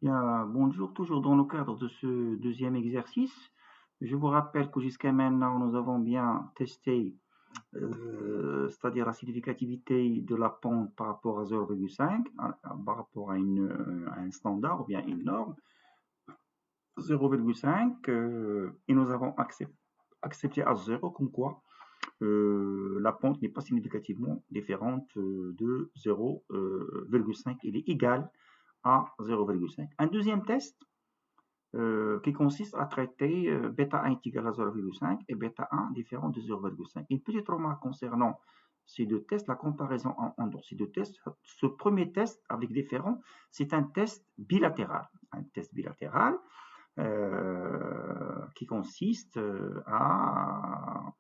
Bien, bonjour, toujours dans le cadre de ce deuxième exercice. Je vous rappelle que jusqu'à maintenant, nous avons bien testé, c'est-à-dire la significativité de la pente par rapport à 0,5, par rapport à un standard ou bien une norme, 0,5, et nous avons accepté à 0 comme quoi la pente n'est pas significativement différente de 0,5, il est égal à 0,5. Un deuxième test qui consiste à traiter bêta 1 est égal à 0,5 et bêta 1 différent de 0,5. Une petite remarque concernant ces deux tests, la comparaison entre ces deux tests. Ce premier test avec différent, c'est un test bilatéral. Un test bilatéral qui consiste à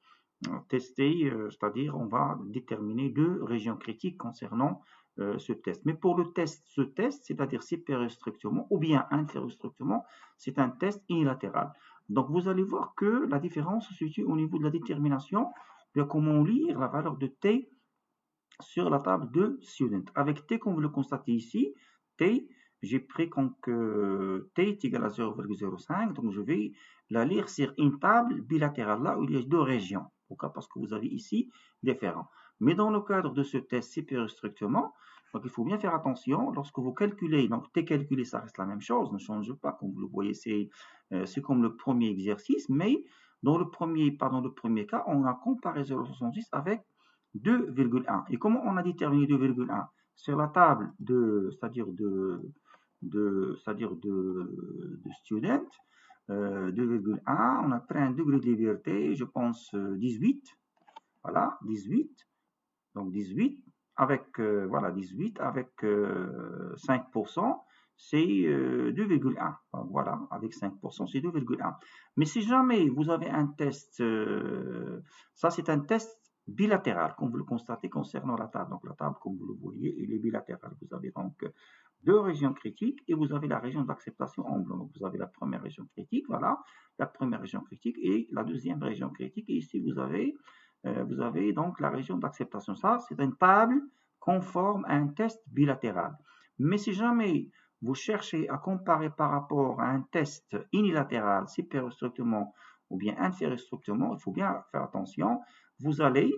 tester, c'est-à-dire on va déterminer deux régions critiques concernant ce test. Mais pour ce test, c'est-à-dire supérieur strictement ou bien inférieur strictement, c'est un test unilatéral. Donc vous allez voir que la différence se situe au niveau de la détermination de comment lire la valeur de t sur la table de student. Avec t, comme vous le constatez ici, t, j'ai pris comme que t est égal à 0,05, donc je vais la lire sur une table bilatérale, là où il y a deux régions. Pourquoi? Parce que vous avez ici différents. Mais dans le cadre de ce test supérieur strictement, donc il faut bien faire attention lorsque vous calculez, donc t calculé, ça reste la même chose, ne change pas, comme vous le voyez, c'est comme le premier exercice, mais dans le premier cas, on a comparé 0,66 avec 2,1. Et comment on a déterminé 2,1? Sur la table c'est-à-dire de student, 2,1, on a pris un degré de liberté, je pense 18, voilà, 18, donc 18, avec, voilà, 18 avec 5%, c'est 2,1. Donc voilà, avec 5%, c'est 2,1. Mais si jamais vous avez un test, ça c'est un test bilatéral, comme vous le constatez concernant la table. Donc la table, comme vous le voyez, elle est bilatérale. Vous avez donc deux régions critiques et vous avez la région d'acceptation en blanc. Donc vous avez la première région critique, voilà, la première région critique et la deuxième région critique. Et ici, vous avez donc la région d'acceptation. Ça, c'est une table conforme à un test bilatéral. Mais si jamais vous cherchez à comparer par rapport à un test unilatéral, supérieur strictement ou bien inférieur strictement, il faut bien faire attention. Vous allez,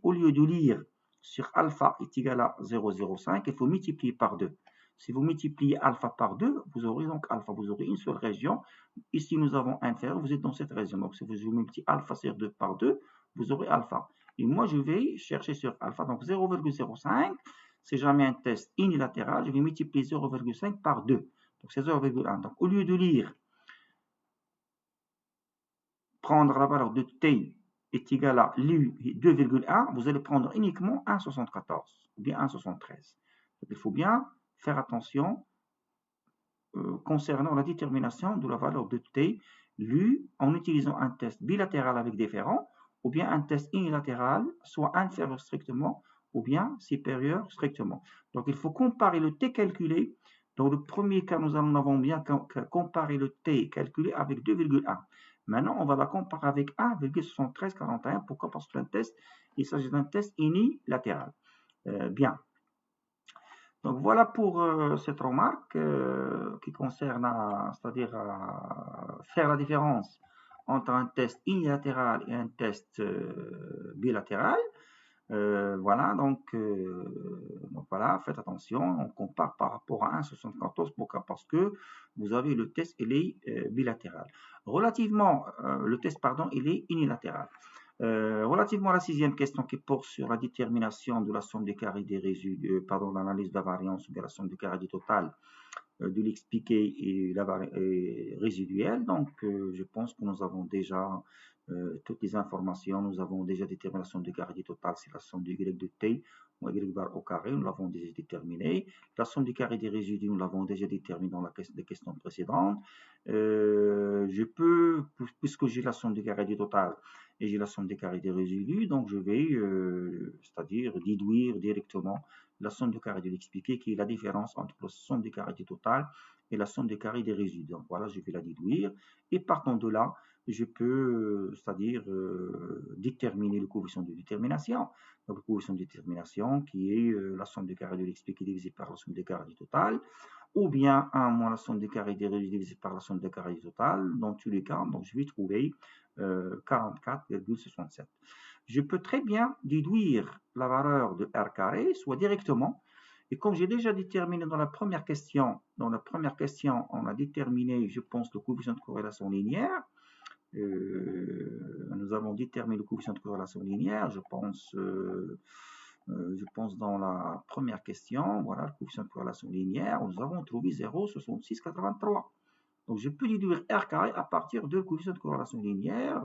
au lieu de lire sur alpha est égal à 0,05, il faut multiplier par 2. Si vous multipliez alpha par 2, vous aurez donc alpha, vous aurez une seule région. Ici, nous avons inférieur, vous êtes dans cette région. Donc, si vous multipliez alpha sur 2 par 2, vous aurez alpha. Et moi, je vais chercher sur alpha. Donc, 0,05, c'est jamais un test unilatéral. Je vais multiplier 0,5 par 2. Donc, c'est 0,1. Donc, au lieu de lire, prendre la valeur de t est égal à l'u 2,1, vous allez prendre uniquement 1,74 ou bien 1,73. Il faut bien faire attention concernant la détermination de la valeur de t, l'u, en utilisant un test bilatéral avec différents, ou bien un test unilatéral, soit inférieur strictement, ou bien supérieur strictement. Donc il faut comparer le t calculé. Dans le premier cas, nous avons bien comparé le t calculé avec 2,1. Maintenant, on va la comparer avec 1,7341. Pourquoi? Parce que il s'agit d'un test unilatéral. Bien. Donc voilà pour cette remarque qui concerne, c'est-à-dire faire la différence entre un test unilatéral et un test bilatéral. Voilà, donc voilà, faites attention, on compare par rapport à 1,74. Pourquoi? Parce que vous avez le test, il est bilatéral. Relativement, le test, pardon, il est unilatéral. Relativement à la sixième question qui porte sur la détermination de la somme des carrés des résidus, pardon, l'analyse de la variance de la somme des carrés du total de l'expliqué et résiduel. Donc, je pense que nous avons déjà toutes les informations. Nous avons déjà déterminé la somme de carré du total, c'est la somme de y de t, ou y bar au carré, nous l'avons déjà déterminé. La somme du carré des résidus, nous l'avons déjà déterminé dans les questions précédentes. Je peux, puisque j'ai la somme du carré du total et j'ai la somme des carrés des résidus, donc je vais, c'est-à-dire déduire directement la somme du carré de l'expliqué, qui est la différence entre la somme des carrés du total et la somme des carrés des résidus. Donc voilà, je vais la déduire. Et partant de là, je peux, c'est-à-dire déterminer le coefficient de détermination. Donc le coefficient de détermination qui est la somme des carrés de l'expliqué divisé par la somme des carrés du total. ou bien 1 moins la somme des carrés des résidus divisé par la somme des carrés totales. Dans tous les cas, donc je vais trouver 44,67. Je peux très bien déduire la valeur de R carré, soit directement. Et comme j'ai déjà déterminé dans la première question, on a déterminé, je pense, le coefficient de corrélation linéaire. Nous avons déterminé le coefficient de corrélation linéaire, je pense dans la première question, voilà le coefficient de corrélation linéaire, nous avons trouvé 0,6683. Donc je peux déduire R carré à partir de coefficient de corrélation linéaire,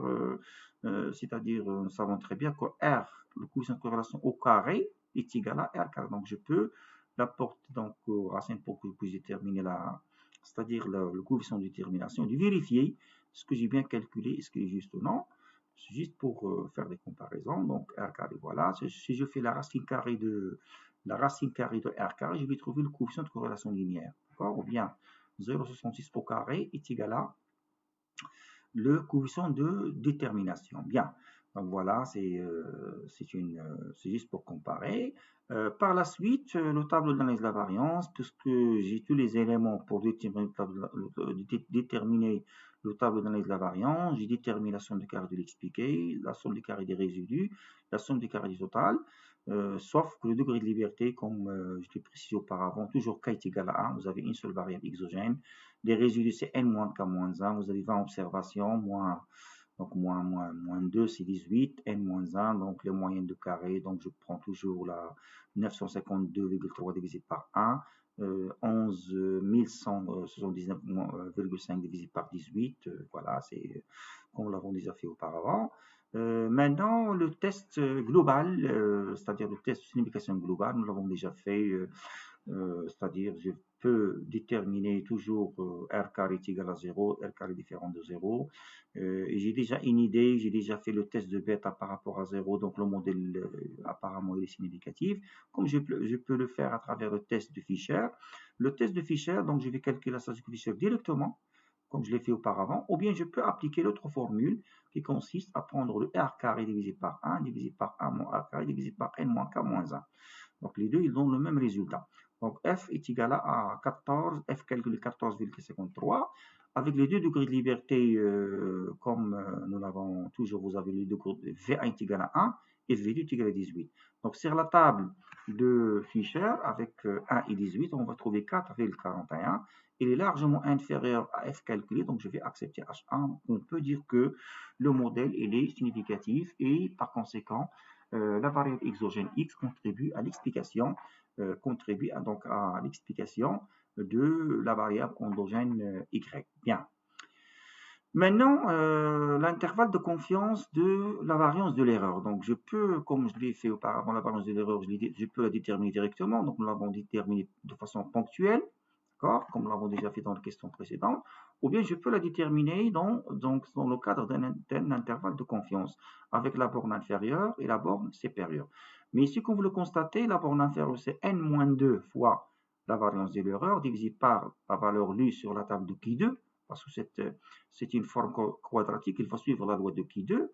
c'est-à-dire nous savons très bien que R, le coefficient de corrélation au carré, est égal à R carré. Donc je peux l'apporter donc aux racines pour que vous puissiez déterminer c'est-à-dire le coefficient de détermination, de vérifier ce que j'ai bien calculé, est-ce qu'il est juste ou non. C'est juste pour faire des comparaisons. Donc R carré, voilà. Si je fais la racine carrée de R carré, je vais trouver le coefficient de corrélation linéaire. D'accord? Ou bien 0,66 au carré est égal à le coefficient de détermination. Bien. Donc voilà, c'est juste pour comparer. Par la suite, le tableau d'analyse de la variance, puisque j'ai tous les éléments pour déterminer le tableau d'analyse de la variance, j'ai déterminé la somme des carrés de l'expliqué, la somme des carrés des résidus, la somme des carrés du total, sauf que le degré de liberté, comme je l'ai précisé auparavant, toujours k est égal à 1, vous avez une seule variable exogène. Les résidus, c'est n moins k moins 1, vous avez 20 observations, moins 2, c'est 18, n moins 1, donc les moyennes de carré, donc je prends toujours la 952,3 divisé par 1, 11.179,5 divisé par 18, voilà, c'est comme nous l'avons déjà fait auparavant. Maintenant, le test global, c'est-à-dire le test de signification globale, nous l'avons déjà fait, c'est-à-dire je peux déterminer toujours R carré est égal à 0, R carré différent de 0. J'ai déjà une idée, j'ai déjà fait le test de bêta par rapport à 0, donc le modèle apparemment il est significatif. Comme je peux le faire à travers le test de Fisher. Le test de Fisher, donc je vais calculer la statistique de Fisher directement, comme je l'ai fait auparavant, ou bien je peux appliquer l'autre formule qui consiste à prendre le R carré divisé par 1, divisé par 1 moins R carré, divisé par n moins k moins 1. Donc les deux, ils donnent le même résultat. Donc f est égal à 14, f calculé 14,53. Avec les deux degrés de liberté, comme nous l'avons toujours, vous avez les deux degrés, V1 est égal à 1 et V2 est égal à 18. Donc sur la table de Fisher, avec 1 et 18, on va trouver 4,41. Il est largement inférieur à f calculé, donc je vais accepter H1. On peut dire que le modèle il est significatif et par conséquent, la variable exogène x contribue à l'explication de la variable endogène y. Bien. Maintenant, l'intervalle de confiance de la variance de l'erreur. Donc, je peux, comme je l'ai fait auparavant, la variance de l'erreur, je peux la déterminer directement. Donc, nous l'avons déterminée de façon ponctuelle, d'accord, comme nous l'avons déjà fait dans la question précédente. Ou bien, je peux la déterminer dans le cadre d'un intervalle de confiance, avec la borne inférieure et la borne supérieure. Mais ici, comme vous le constatez, la borne inférieure, c'est n-2 fois la variance de l'erreur, divisé par la valeur lue sur la table de Q2, parce que c'est une forme quadratique, il faut suivre la loi de Q2.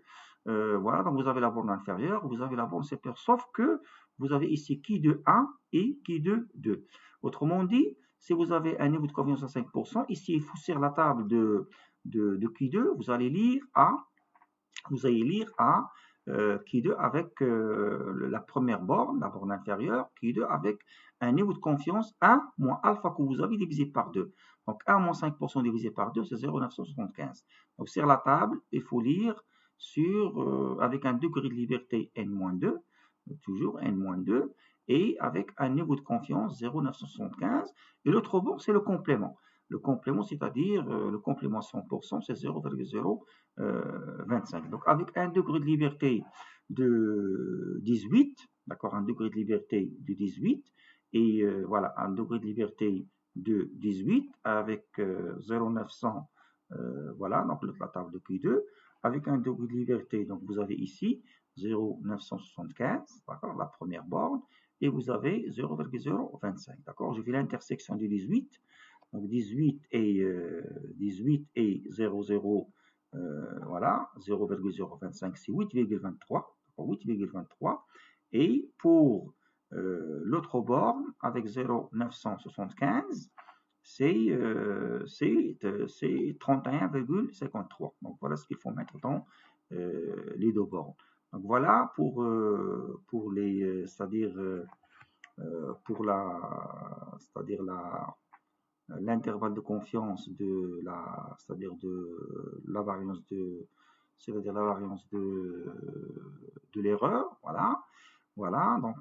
Voilà, donc vous avez la borne inférieure, vous avez la borne supérieure, sauf que vous avez ici Q2 1 et Q2 2. Autrement dit, si vous avez un niveau de confiance à 5%, ici, il faut sur la table de Q2, vous allez lire à Q2 avec la première borne, la borne inférieure, Q2 avec un niveau de confiance 1 moins alpha que vous avez divisé par 2. Donc 1 moins 5% divisé par 2, c'est 0,975. Donc sur la table, il faut lire avec un degré de liberté n-2, toujours n-2, et avec un niveau de confiance 0,975. Et l'autre bord, c'est le complément. Le complément, c'est-à-dire le complément 100%, c'est 0,025. Donc avec un degré de liberté de 18, d'accord, un degré de liberté de 18, et voilà, un degré de liberté de 18 avec 0,900, voilà, donc la table de Q2, avec un degré de liberté, donc vous avez ici 0,975, d'accord, la première borne, et vous avez 0,025, d'accord. Je fais l'intersection de 18, donc 18 et 00, voilà, 0,025, c'est 8,23, et pour l'autre borne, avec 0,975, c'est 31,53. Donc voilà ce qu'il faut mettre dans les deux bornes. Donc voilà pour les, c'est-à-dire pour c'est-à-dire l'intervalle de confiance c'est-à-dire de la variance c'est-à-dire la variance de l'erreur. Voilà, donc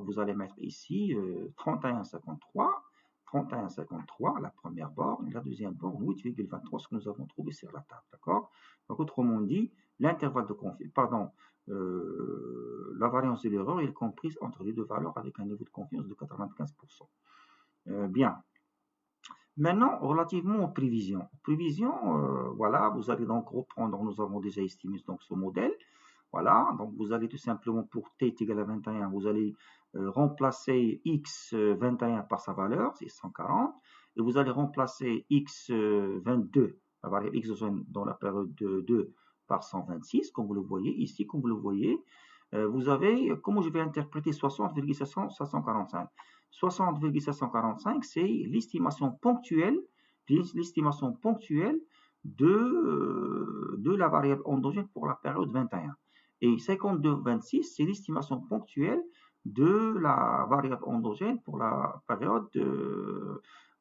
vous allez mettre ici 31,53, la première borne, la deuxième borne 8,23, ce que nous avons trouvé sur la table, d'accord? Donc autrement dit, l'intervalle de confiance, pardon, la variance de l'erreur est comprise entre les deux valeurs avec un niveau de confiance de 95%. Bien. Maintenant, relativement aux prévisions. Voilà, vous allez donc reprendre, nous avons déjà estimé donc ce modèle. Voilà, donc vous allez tout simplement pour t est égal à 21, vous allez remplacer x21 par sa valeur, c'est 140, et vous allez remplacer x22, la variable x dans la période de 2 par 126, comme vous le voyez ici, comme vous le voyez. Vous avez, comment je vais interpréter 60,745? 60,745, c'est l'estimation ponctuelle de la variable endogène pour la période 21. Et 52,26, c'est l'estimation ponctuelle de la variable endogène pour la période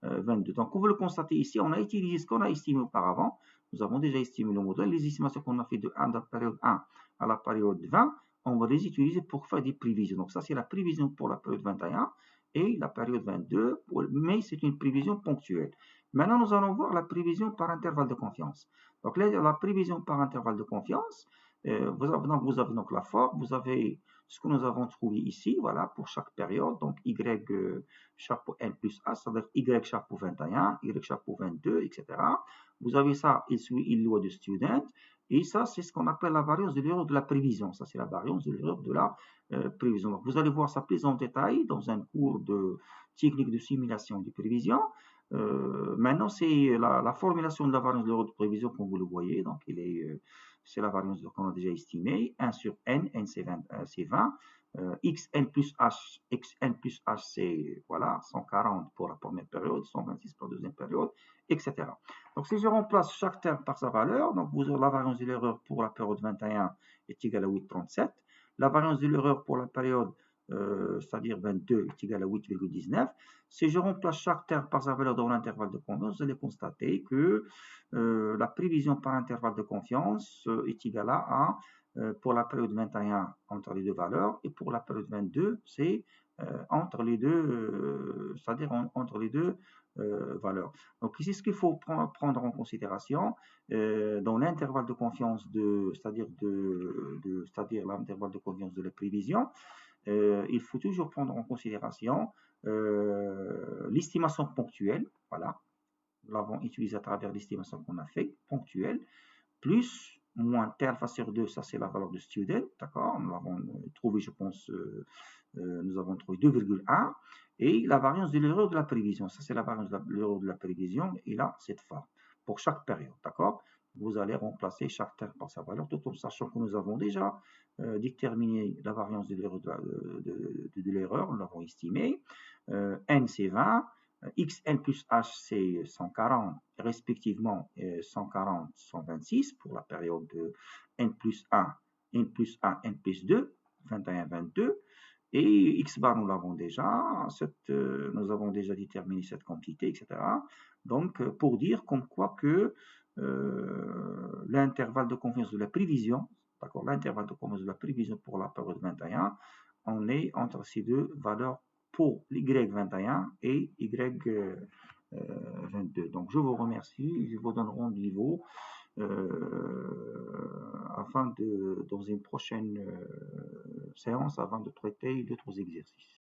22. Donc, comme vous le constatez ici, on a utilisé ce qu'on a estimé auparavant. Nous avons déjà estimé le modèle. Les estimations qu'on a fait de la période 1 à la période 20, on va les utiliser pour faire des prévisions. Donc, ça, c'est la prévision pour la période 21 et la période 22, mais c'est une prévision ponctuelle. Maintenant, nous allons voir la prévision par intervalle de confiance. Donc, la prévision par intervalle de confiance, vous avez donc la forme, vous avez ce que nous avons trouvé ici, voilà, pour chaque période, donc y chapeau n plus a, c'est-à-dire y chapeau 21, y chapeau 22, etc. Vous avez ça, il suit une loi de student, et ça, c'est ce qu'on appelle la variance de l'erreur de la prévision. Ça, c'est la variance de l'erreur de la prévision. Donc, vous allez voir ça plus en détail dans un cours de technique de simulation de prévision. Maintenant, c'est la formulation de la variance de l'erreur de prévision, comme vous le voyez. Donc, c'est la variance qu'on a déjà estimée. 1 sur n, c'est 20. Xn plus h, c'est voilà, 140 pour la première période, 126 pour la deuxième période, etc. Donc, si je remplace chaque terme par sa valeur, donc vous aurez la variance de l'erreur pour la période 21 est égale à 8,37. La variance de l'erreur pour la période c'est-à-dire 22 est égal à 8,19. Si je remplace chaque terme par sa valeur dans l'intervalle de confiance, vous allez constater que la prévision par intervalle de confiance est égale à pour la période 21 entre les deux valeurs et pour la période 22 c'est entre les deux, c'est-à-dire entre les deux valeurs. Donc ici, ce qu'il faut prendre en considération dans l'intervalle de confiance c'est-à-dire l'intervalle de confiance de la prévision, il faut toujours prendre en considération l'estimation ponctuelle, voilà, nous l'avons utilisé à travers l'estimation qu'on a fait, ponctuelle, plus moins T alpha sur 2, ça c'est la valeur de student, d'accord, nous l'avons trouvé, je pense, nous avons trouvé 2,1, et la variance de l'erreur de la prévision, ça c'est la variance de l'erreur de la prévision, et là, cette forme, pour chaque période, d'accord. Vous allez remplacer chaque terme par sa valeur, tout en sachant que nous avons déjà déterminé la variance de l'erreur de l'erreur, nous l'avons estimé. N c'est 20, xn plus h c'est 140, respectivement 140, 126 pour la période de n plus 1, n plus 1, n plus 2, 21, 22. Et x bar, nous l'avons déjà, nous avons déjà déterminé cette quantité, etc. Donc, pour dire comme quoi que l'intervalle de confiance de la prévision, d'accord, l'intervalle de confiance de la prévision pour la période 21, on est entre ces deux valeurs pour y21 et y22. Donc, je vous remercie, je vous donne rendez-vous dans une prochaine séance afin de traiter d'autres exercices.